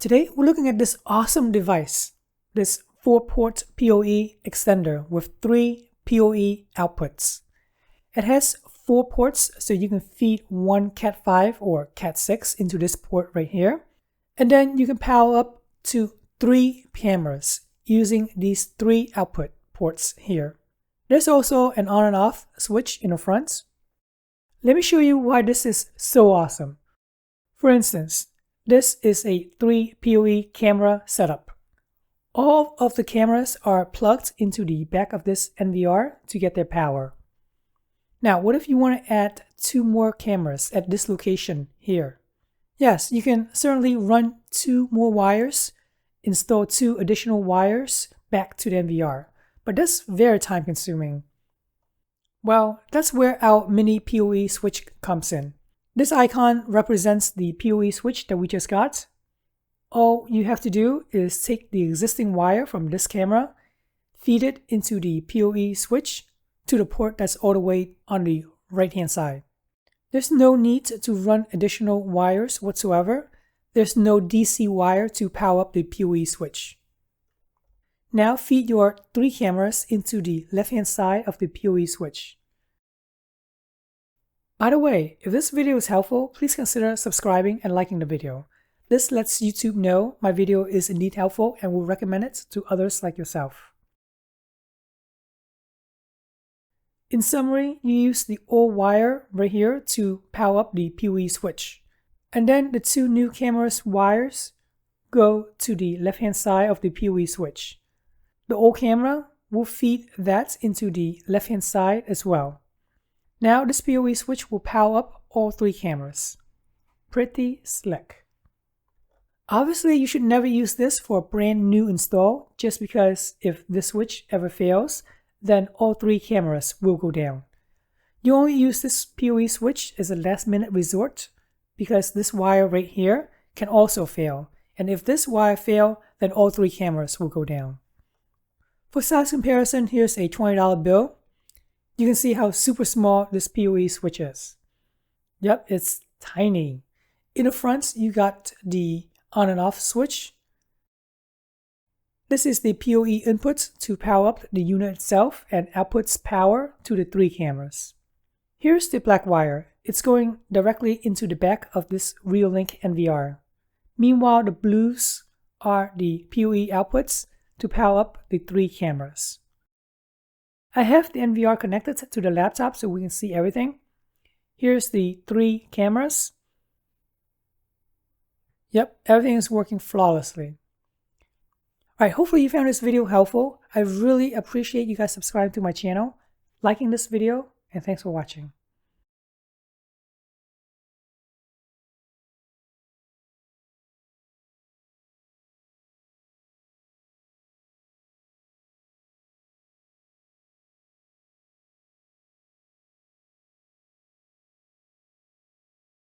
Today, we're looking at this awesome device, this 4-port PoE extender with 3 PoE outputs. It has 4 ports, so you can feed one Cat5 or Cat6 into this port right here. And then you can power up to 3 cameras using these 3 output ports here. There's also an on and off switch in the front. Let me show you why this is so awesome. For instance, this is a 3 PoE camera setup. All of the cameras are plugged into the back of this NVR to get their power. Now, what if you want to add 2 more cameras at this location here? Yes, you can certainly run 2 more wires, install 2 additional wires back to the NVR, but that's very time consuming. Well, that's where our mini PoE switch comes in. This icon represents the PoE switch that we just got. All you have to do is take the existing wire from this camera, feed it into the PoE switch to the port that's all the way on the right-hand side. There's no need to run additional wires whatsoever. There's no DC wire to power up the PoE switch. Now feed your 3 cameras into the left-hand side of the PoE switch. By the way, if this video is helpful, please consider subscribing and liking the video. This lets YouTube know my video is indeed helpful and will recommend it to others like yourself. In summary, you use the all wire right here to power up the PoE switch. And then the 2 new cameras wires go to the left-hand side of the PoE switch. The old camera will feed that into the left-hand side as well. Now this PoE switch will power up all 3 cameras. Pretty slick. Obviously, you should never use this for a brand new install, just because if this switch ever fails, then all 3 cameras will go down. You only use this PoE switch as a last-minute resort because this wire right here can also fail. And if this wire fails, then all 3 cameras will go down. For size comparison, here's a $20 bill. You can see how super small this PoE switch is. Yep, it's tiny. In the front, you got the on and off switch. This is the PoE input to power up the unit itself and outputs power to the 3 cameras. Here's the black wire. It's going directly into the back of this Reolink NVR. Meanwhile, the blues are the PoE outputs to power up the 3 cameras. I have the NVR connected to the laptop so we can see everything. Here's the 3 cameras. Yep, everything is working flawlessly. Alright, hopefully you found this video helpful. I really appreciate you guys subscribing to my channel, liking this video, and thanks for watching.